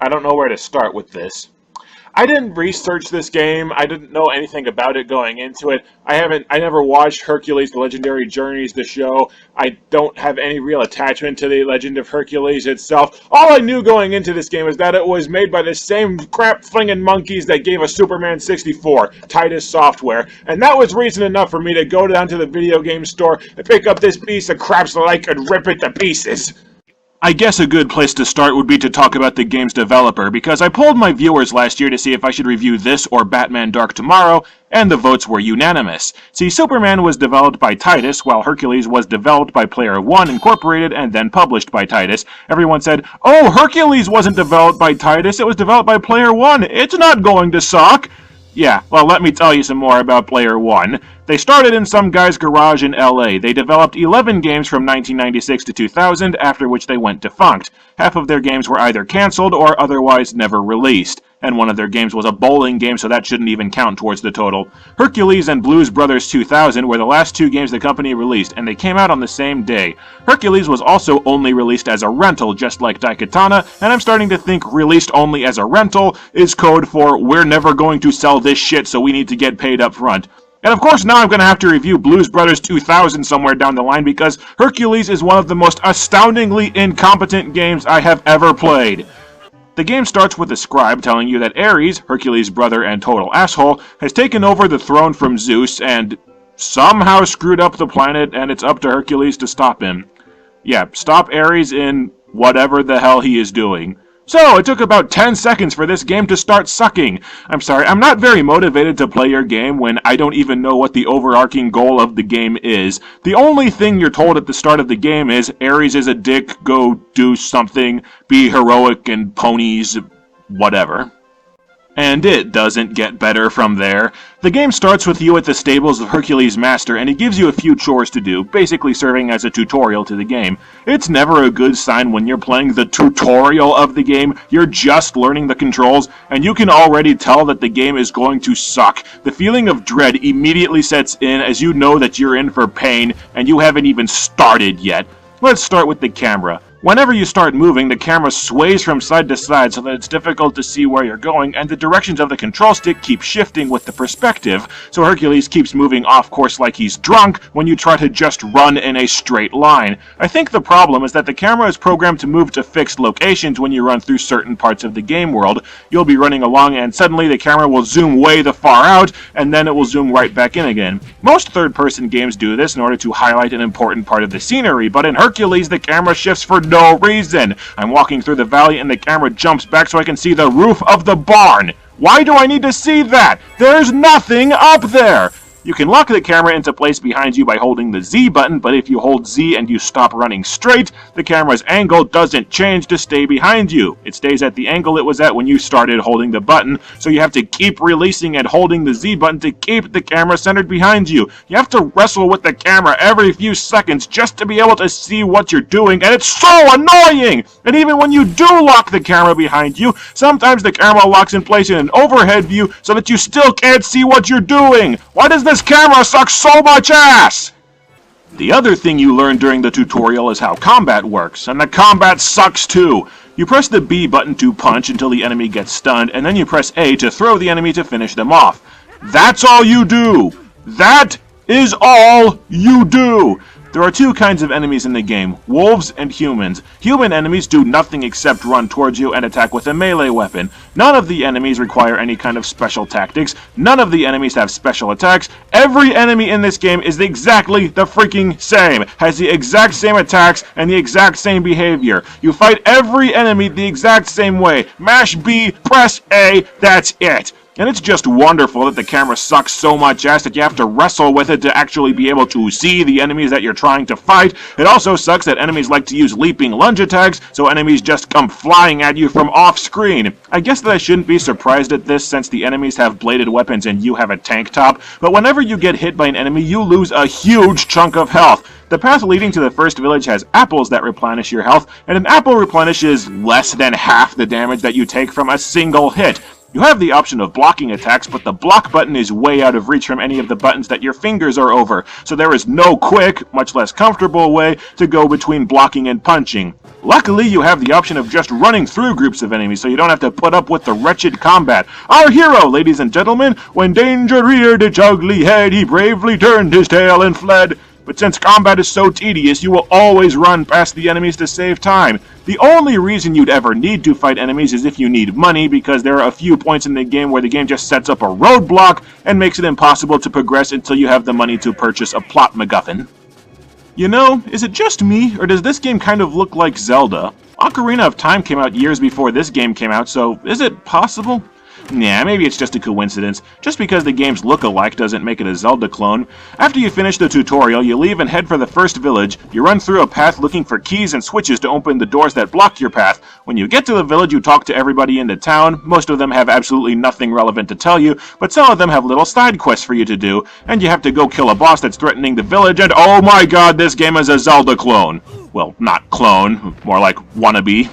I don't know where to start with this. I didn't research this game. I didn't know anything about it going into it. I never watched Hercules, The Legendary Journeys, the show. I don't have any real attachment to the Legend of Hercules itself. All I knew going into this game is that it was made by the same crap-flinging monkeys that gave us Superman 64, Titus Software. And that was reason enough for me to go down to the video game store and pick up this piece of crap so that I could rip it to pieces. I guess a good place to start would be to talk about the game's developer, because I polled my viewers last year to see if I should review this or Batman Dark Tomorrow, and the votes were unanimous. See, Superman was developed by Titus, while Hercules was developed by Player One Incorporated and then published by Titus. Everyone said, "Oh, Hercules wasn't developed by Titus, it was developed by Player One. It's not going to suck." Yeah, well, let me tell you some more about Player One. They started in some guy's garage in LA. They developed 11 games from 1996 to 2000, after which they went defunct. Half of their games were either cancelled or otherwise never released. And one of their games was a bowling game, so that shouldn't even count towards the total. Hercules and Blues Brothers 2000 were the last two games the company released, and they came out on the same day. Hercules was also only released as a rental, just like Daikatana, and I'm starting to think released only as a rental is code for we're never going to sell this shit, so we need to get paid up front. And of course now I'm going to have to review Blues Brothers 2000 somewhere down the line, because Hercules is one of the most astoundingly incompetent games I have ever played. The game starts with a scribe telling you that Ares, Hercules' brother and total asshole, has taken over the throne from Zeus and somehow screwed up the planet, and it's up to Hercules to stop him. Yeah, stop Ares in whatever the hell he is doing. So, it took about 10 seconds for this game to start sucking. I'm sorry, I'm not very motivated to play your game when I don't even know what the overarching goal of the game is. The only thing you're told at the start of the game is, Ares is a dick, go do something, be heroic and ponies, whatever. And it doesn't get better from there. The game starts with you at the stables of Hercules' master, and he gives you a few chores to do, basically serving as a tutorial to the game. It's never a good sign when you're playing the tutorial of the game. You're just learning the controls, and you can already tell that the game is going to suck. The feeling of dread immediately sets in as you know that you're in for pain, and you haven't even started yet. Let's start with the camera. Whenever you start moving, the camera sways from side to side so that it's difficult to see where you're going, and the directions of the control stick keep shifting with the perspective, so Hercules keeps moving off course like he's drunk when you try to just run in a straight line. I think the problem is that the camera is programmed to move to fixed locations when you run through certain parts of the game world. You'll be running along and suddenly the camera will zoom way the far out, and then it will zoom right back in again. Most third-person games do this in order to highlight an important part of the scenery, but in Hercules the camera shifts for no reason. I'm walking through the valley and the camera jumps back so I can see the roof of the barn. Why do I need to see that? There's nothing up there! You can lock the camera into place behind you by holding the Z button, but if you hold Z and you stop running straight, the camera's angle doesn't change to stay behind you. It stays at the angle it was at when you started holding the button, so you have to keep releasing and holding the Z button to keep the camera centered behind you. You have to wrestle with the camera every few seconds just to be able to see what you're doing, and it's so annoying! And even when you do lock the camera behind you, sometimes the camera locks in place in an overhead view so that you still can't see what you're doing. Why does this camera suck so much ass? The other thing you learn during the tutorial is how combat works, and the combat sucks too. You press the B button to punch until the enemy gets stunned, and then you press A to throw the enemy to finish them off. That's all you do! That is all you do! There are two kinds of enemies in the game, wolves and humans. Human enemies do nothing except run towards you and attack with a melee weapon. None of the enemies require any kind of special tactics. None of the enemies have special attacks. Every enemy in this game is exactly the freaking same, has the exact same attacks and the exact same behavior. You fight every enemy the exact same way. Mash B, press A, that's it. And it's just wonderful that the camera sucks so much ass that you have to wrestle with it to actually be able to see the enemies that you're trying to fight. It also sucks that enemies like to use leaping lunge attacks, so enemies just come flying at you from off-screen. I guess that I shouldn't be surprised at this since the enemies have bladed weapons and you have a tank top, but whenever you get hit by an enemy, you lose a huge chunk of health. The path leading to the first village has apples that replenish your health, and an apple replenishes less than half the damage that you take from a single hit. You have the option of blocking attacks, but the block button is way out of reach from any of the buttons that your fingers are over, so there is no quick, much less comfortable way to go between blocking and punching. Luckily, you have the option of just running through groups of enemies, so you don't have to put up with the wretched combat. Our hero, ladies and gentlemen, when danger reared its ugly head, he bravely turned his tail and fled. But since combat is so tedious, you will always run past the enemies to save time. The only reason you'd ever need to fight enemies is if you need money, because there are a few points in the game where the game just sets up a roadblock and makes it impossible to progress until you have the money to purchase a plot MacGuffin. You know, is it just me, or does this game kind of look like Zelda? Ocarina of Time came out years before this game came out, so is it possible? Nah, maybe it's just a coincidence. Just because the games look alike doesn't make it a Zelda clone. After you finish the tutorial, you leave and head for the first village. You run through a path looking for keys and switches to open the doors that block your path. When you get to the village, you talk to everybody in the town. Most of them have absolutely nothing relevant to tell you, but some of them have little side quests for you to do, and you have to go kill a boss that's threatening the village, and oh my god, this game is a Zelda clone. Well, not clone, more like wannabe.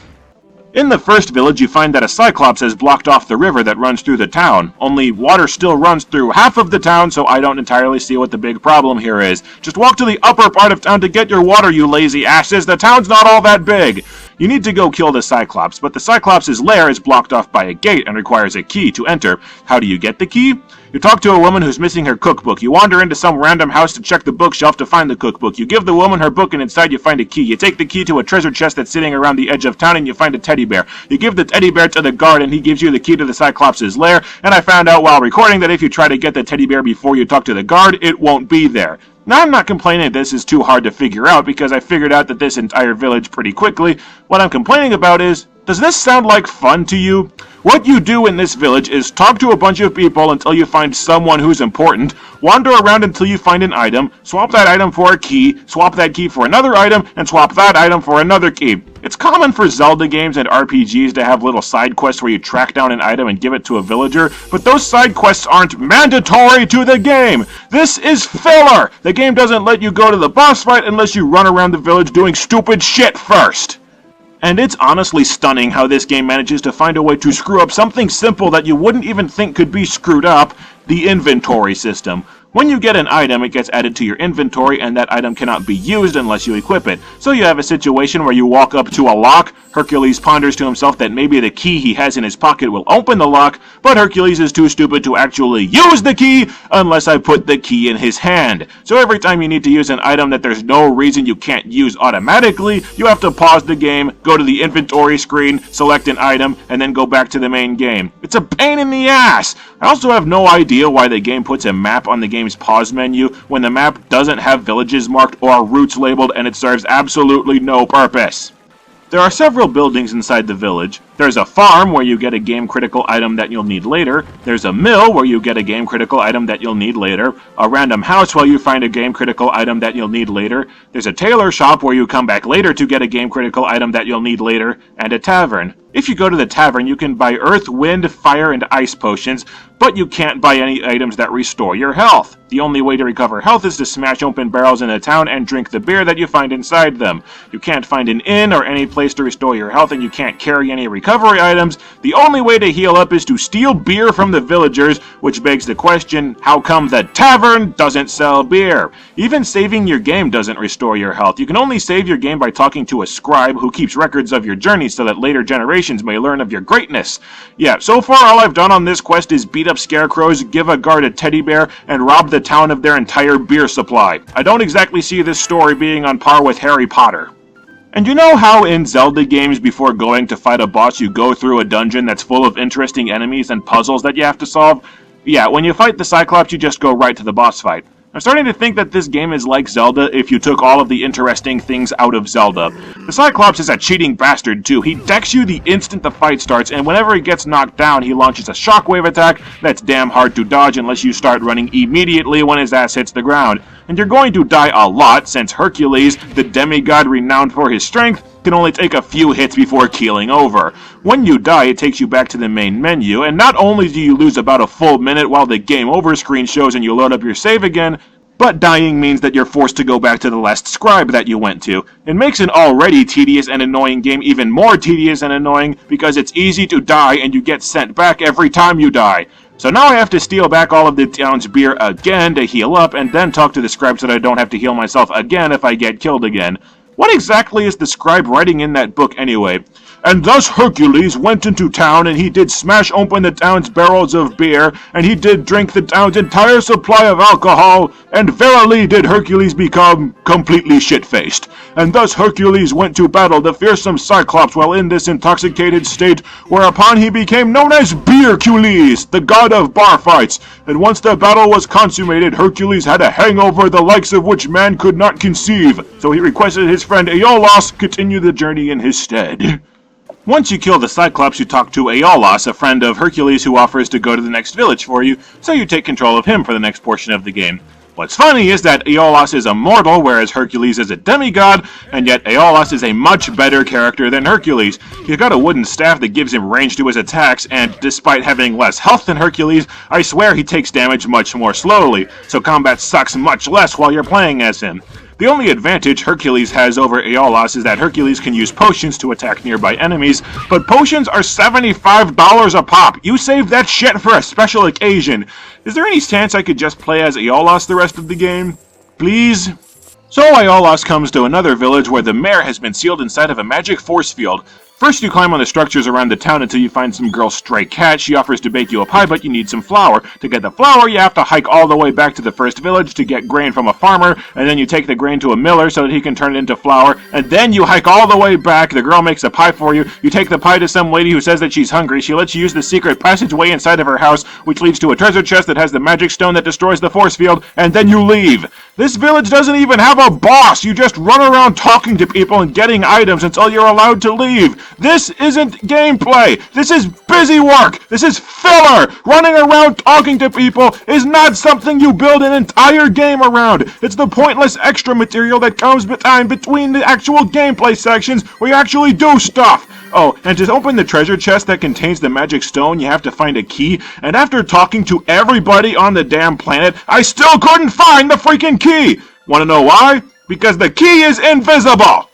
In the first village, you find that a cyclops has blocked off the river that runs through the town. Only water still runs through half of the town, so I don't entirely see what the big problem here is. Just walk to the upper part of town to get your water, you lazy asses. The town's not all that big. You need to go kill the cyclops, but the cyclops' lair is blocked off by a gate and requires a key to enter. How do you get the key? You talk to a woman who's missing her cookbook. You wander into some random house to check the bookshelf to find the cookbook. You give the woman her book, and inside you find a key. You take the key to a treasure chest that's sitting around the edge of town, and you find a teddy bear. You give the teddy bear to the guard, and he gives you the key to the cyclops' lair. And I found out while recording that if you try to get the teddy bear before you talk to the guard, it won't be there. Now, I'm not complaining this is too hard to figure out, because I figured out that this entire village pretty quickly. What I'm complaining about is, does this sound like fun to you? What you do in this village is talk to a bunch of people until you find someone who's important, wander around until you find an item, swap that item for a key, swap that key for another item, and swap that item for another key. It's common for Zelda games and RPGs to have little side quests where you track down an item and give it to a villager, but those side quests aren't mandatory to the game! This is filler! The game doesn't let you go to the boss fight unless you run around the village doing stupid shit first! And it's honestly stunning how this game manages to find a way to screw up something simple that you wouldn't even think could be screwed up, the inventory system. When you get an item, it gets added to your inventory, and that item cannot be used unless you equip it. So you have a situation where you walk up to a lock, Hercules ponders to himself that maybe the key he has in his pocket will open the lock, but Hercules is too stupid to actually use the key unless I put the key in his hand. So every time you need to use an item that there's no reason you can't use automatically, you have to pause the game, go to the inventory screen, select an item, and then go back to the main game. It's a pain in the ass! I also have no idea why the game puts a map on the game's pause menu when the map doesn't have villages marked or routes labeled, and it serves absolutely no purpose. There are several buildings inside the village. There's a farm where you get a game-critical item that you'll need later. There's a mill where you get a game-critical item that you'll need later. A random house where you find a game-critical item that you'll need later. There's a tailor shop where you come back later to get a game-critical item that you'll need later. And a tavern. If you go to the tavern, you can buy earth, wind, fire, and ice potions, but you can't buy any items that restore your health. The only way to recover health is to smash open barrels in a town and drink the beer that you find inside them. You can't find an inn or any place to restore your health, and you can't carry any recovery items. The only way to heal up is to steal beer from the villagers, which begs the question, how come the tavern doesn't sell beer? Even saving your game doesn't restore your health. You can only save your game by talking to a scribe who keeps records of your journey so that later generations may learn of your greatness. Yeah, so far all I've done on this quest is beat up scarecrows, give a guard a teddy bear, and rob the town of their entire beer supply. I don't exactly see this story being on par with Harry Potter. And you know how in Zelda games before going to fight a boss you go through a dungeon that's full of interesting enemies and puzzles that you have to solve? Yeah, when you fight the Cyclops you just go right to the boss fight. I'm starting to think that this game is like Zelda if you took all of the interesting things out of Zelda. The Cyclops is a cheating bastard too. He decks you the instant the fight starts, and whenever he gets knocked down, he launches a shockwave attack that's damn hard to dodge unless you start running immediately when his ass hits the ground. And you're going to die a lot, since Hercules, the demigod renowned for his strength, can only take a few hits before keeling over. When you die, it takes you back to the main menu, and not only do you lose about a full minute while the game over screen shows and you load up your save again, But dying means that you're forced to go back to the last scribe that you went to. It makes an already tedious and annoying game even more tedious and annoying because it's easy to die and you get sent back every time you die. So now I have to steal back all of the town's beer again to heal up and then talk to the scribe so that I don't have to heal myself again if I get killed again. What exactly is the scribe writing in that book anyway? And thus Hercules went into town, and he did smash open the town's barrels of beer, and he did drink the town's entire supply of alcohol, and verily did Hercules become completely shit-faced. And thus Hercules went to battle the fearsome Cyclops while in this intoxicated state, whereupon he became known as Hercules, the god of bar fights. And once the battle was consummated, Hercules had a hangover the likes of which man could not conceive, so he requested his friend Aolaus continue the journey in his stead. Once you kill the Cyclops, you talk to Aolaus, a friend of Hercules who offers to go to the next village for you, so you take control of him for the next portion of the game. What's funny is that Aolaus is a mortal, whereas Hercules is a demigod, and yet Aolaus is a much better character than Hercules. He's got a wooden staff that gives him range to his attacks, and despite having less health than Hercules, I swear he takes damage much more slowly, so combat sucks much less while you're playing as him. The only advantage Hercules has over Aolaus is that Hercules can use potions to attack nearby enemies, but potions are $75 a pop. You save that shit for a special occasion. Is there any chance I could just play as Aolaus the rest of the game? Please? So Aolaus comes to another village where the mayor has been sealed inside of a magic force field. First you climb on the structures around the town until you find some girl's stray cat. She offers to bake you a pie, but you need some flour. To get the flour, you have to hike all the way back to the first village to get grain from a farmer, and then you take the grain to a miller so that he can turn it into flour, and then you hike all the way back. The girl makes a pie for you. You take the pie to some lady who says that she's hungry. She lets you use the secret passageway inside of her house, which leads to a treasure chest that has the magic stone that destroys the force field, and then you leave. This village doesn't even have a boss. You just run around talking to people and getting items until you're allowed to leave. This isn't gameplay. This is busy work. This is filler. Running around talking to people is not something you build an entire game around. It's the pointless extra material that comes between the actual gameplay sections where you actually do stuff. Oh, and to open the treasure chest that contains the magic stone, you have to find a key, and after talking to everybody on the damn planet, I still couldn't find the freaking key! Wanna know why? Because the key is invisible!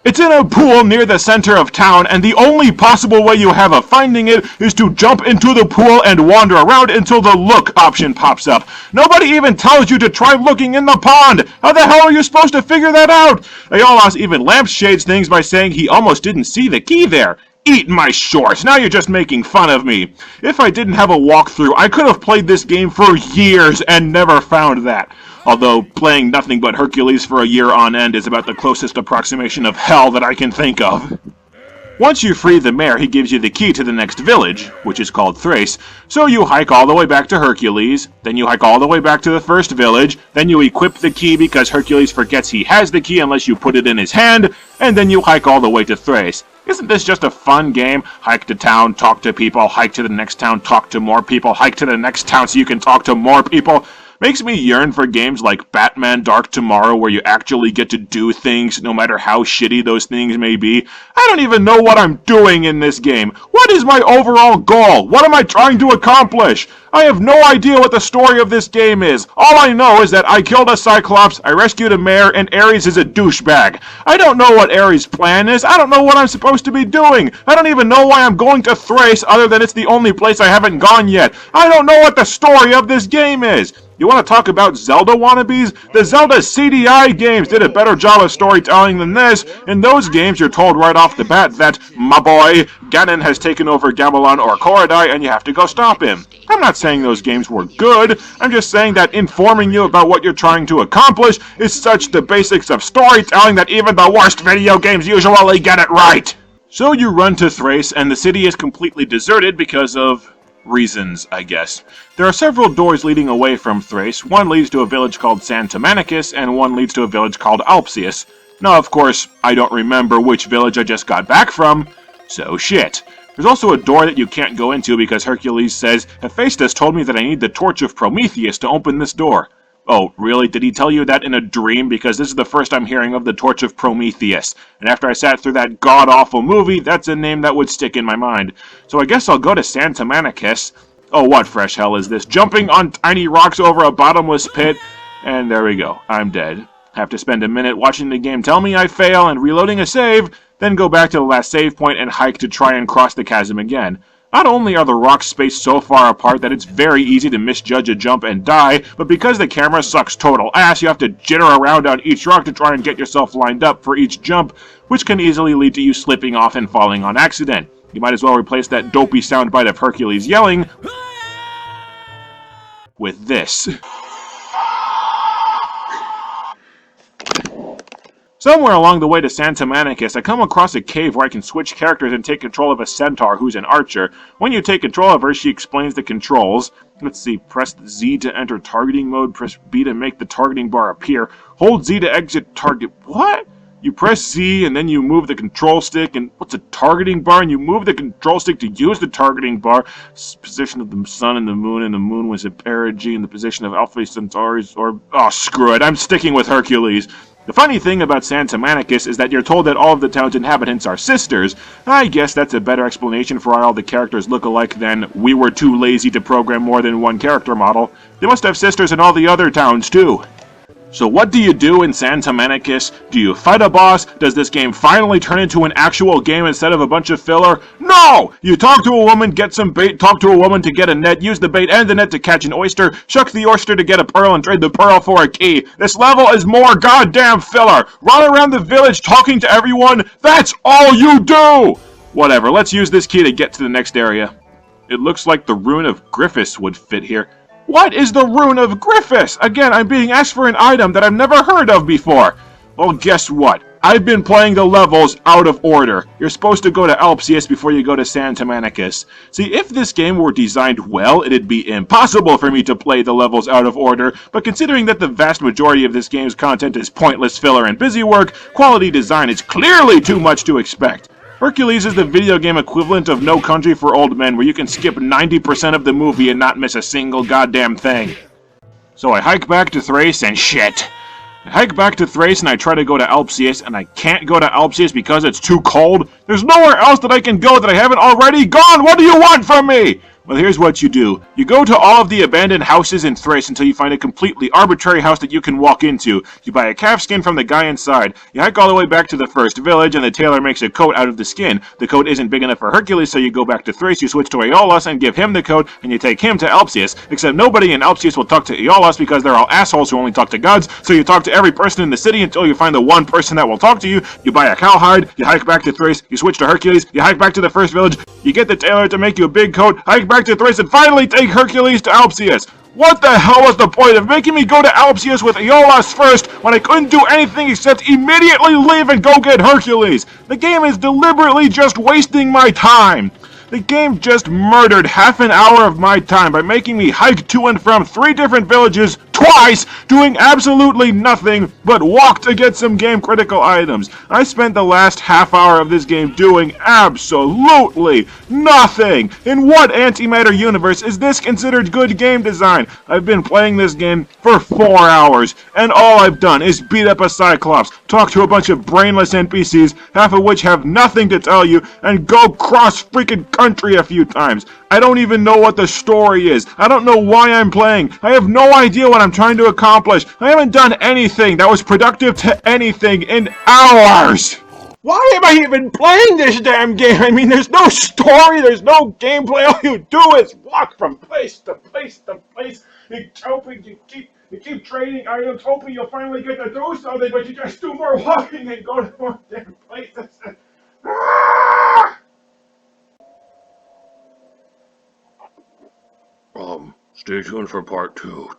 It's in a pool near the center of town, and the only possible way you have of finding it is to jump into the pool and wander around until the look option pops up. Nobody even tells you to try looking in the pond! How the hell are you supposed to figure that out? Aolaus even lampshades things by saying he almost didn't see the key there. Eat my shorts! Now you're just making fun of me. If I didn't have a walkthrough, I could have played this game for years and never found that. Although playing nothing but Hercules for a year on end is about the closest approximation of hell that I can think of. Once you free the mayor, he gives you the key to the next village, which is called Thrace. So you hike all the way back to Hercules, then you hike all the way back to the first village, then you equip the key because Hercules forgets he has the key unless you put it in his hand, and then you hike all the way to Thrace. Isn't this just a fun game? Hike to town, talk to people, hike to the next town, talk to more people, hike to the next town so you can talk to more people. Makes me yearn for games like Batman Dark Tomorrow where you actually get to do things no matter how shitty those things may be. I don't even know what I'm doing in this game. What is my overall goal? What am I trying to accomplish? I have no idea what the story of this game is. All I know is that I killed a Cyclops, I rescued a mayor, and Ares is a douchebag. I don't know what Ares' plan is. I don't know what I'm supposed to be doing. I don't even know why I'm going to Thrace other than it's the only place I haven't gone yet. I don't know what the story of this game is. You want to talk about Zelda wannabes? The Zelda CDI games did a better job of storytelling than this. In those games, you're told right off the bat that, my boy, Ganon has taken over Gamelon or Korodai and you have to go stop him. I'm not saying those games were good. I'm just saying that informing you about what you're trying to accomplish is such the basics of storytelling that even the worst video games usually get it right. So you run to Thrace and the city is completely deserted because of reasons, I guess. There are several doors leading away from Thrace. One leads to a village called Santomanicus, and one leads to a village called Alpsius. Now, of course, I don't remember which village I just got back from, so shit. There's also a door that you can't go into because Hercules says, Hephaestus told me that I need the torch of Prometheus to open this door. Oh, really? Did he tell you that in a dream? Because this is the first I'm hearing of the Torch of Prometheus. And after I sat through that god-awful movie, that's a name that would stick in my mind. So I guess I'll go to Santomanicus. Oh, what fresh hell is this? Jumping on tiny rocks over a bottomless pit? And there we go. I'm dead. Have to spend a minute watching the game tell me I fail and reloading a save, then go back to the last save point and hike to try and cross the chasm again. Not only are the rocks spaced so far apart that it's very easy to misjudge a jump and die, but because the camera sucks total ass, you have to jitter around on each rock to try and get yourself lined up for each jump, which can easily lead to you slipping off and falling on accident. You might as well replace that dopey soundbite of Hercules yelling with this. Somewhere along the way to Santa Manicus, I come across a cave where I can switch characters and take control of a centaur who's an archer. When you take control of her, she explains the controls. Let's see, press Z to enter targeting mode, press B to make the targeting bar appear, hold Z to exit target. What? You press Z and then you move the control stick, and what's a targeting bar? And you move the control stick to use the targeting bar. Position of the sun and the moon was at perigee, and the position of Alpha Centauri's, or, oh, screw it, I'm sticking with Hercules. The funny thing about Santa Manicus is that you're told that all of the town's inhabitants are sisters. I guess that's a better explanation for why all the characters look alike than we were too lazy to program more than one character model. They must have sisters in all the other towns too. So what do you do in Santa Manicus? Do you fight a boss? Does this game finally turn into an actual game instead of a bunch of filler? No! You talk to a woman, get some bait, talk to a woman to get a net, use the bait and the net to catch an oyster, shuck the oyster to get a pearl and trade the pearl for a key. This level is more goddamn filler! Run around the village talking to everyone, that's all you do! Whatever, let's use this key to get to the next area. It looks like the Rune of Griffiths would fit here. What is the Rune of Griffiths? Again, I'm being asked for an item that I've never heard of before. Well, guess what? I've been playing the levels out of order. You're supposed to go to Alpsius before you go to Santa Manicus. See, if this game were designed well, it'd be impossible for me to play the levels out of order, but considering that the vast majority of this game's content is pointless filler and busy work, quality design is clearly too much to expect. Hercules is the video game equivalent of No Country for Old Men, where you can skip 90% of the movie and not miss a single goddamn thing. So I hike back to Thrace and shit. I hike back to Thrace and I try to go to Alpsius, and I can't go to Alpsius because it's too cold. There's nowhere else that I can go that I haven't already gone! What do you want from me? Well, here's what you do. You go to all of the abandoned houses in Thrace until you find a completely arbitrary house that you can walk into. You buy a calf skin from the guy inside. You hike all the way back to the first village, and the tailor makes a coat out of the skin. The coat isn't big enough for Hercules, so you go back to Thrace, you switch to Aolaus and give him the coat, and you take him to Alpsius. Except nobody in Alpsius will talk to Aolaus because they're all assholes who only talk to gods, so you talk to every person in the city until you find the one person that will talk to you. You buy a cowhide, you hike back to Thrace, you switch to Hercules, you hike back to the first village, you get the tailor to make you a big coat, hike back to Thrace, and finally take Hercules to Alpsius. What the hell was the point of making me go to Alpsius with Aolaus first when I couldn't do anything except immediately leave and go get Hercules? The game is deliberately just wasting my time. The game just murdered half an hour of my time by making me hike to and from 3 different villages twice, doing absolutely nothing but walk to get some game critical items. I spent the last half hour of this game doing absolutely nothing. In what antimatter universe is this considered good game design? I've been playing this game for 4 hours, and all I've done is beat up a cyclops, talk to a bunch of brainless NPCs, half of which have nothing to tell you, and go cross freaking country a few times. I don't even know what the story is. I don't know why I'm playing. I have no idea what I'm trying to accomplish. I haven't done anything that was productive to anything in hours. Why am I even playing this damn game? I mean, there's no story, there's no gameplay. All you do is walk from place to place to place. You keep trading items, hoping you'll finally get to do something, but you just do more walking and go to more damn places. Stay tuned for part 2.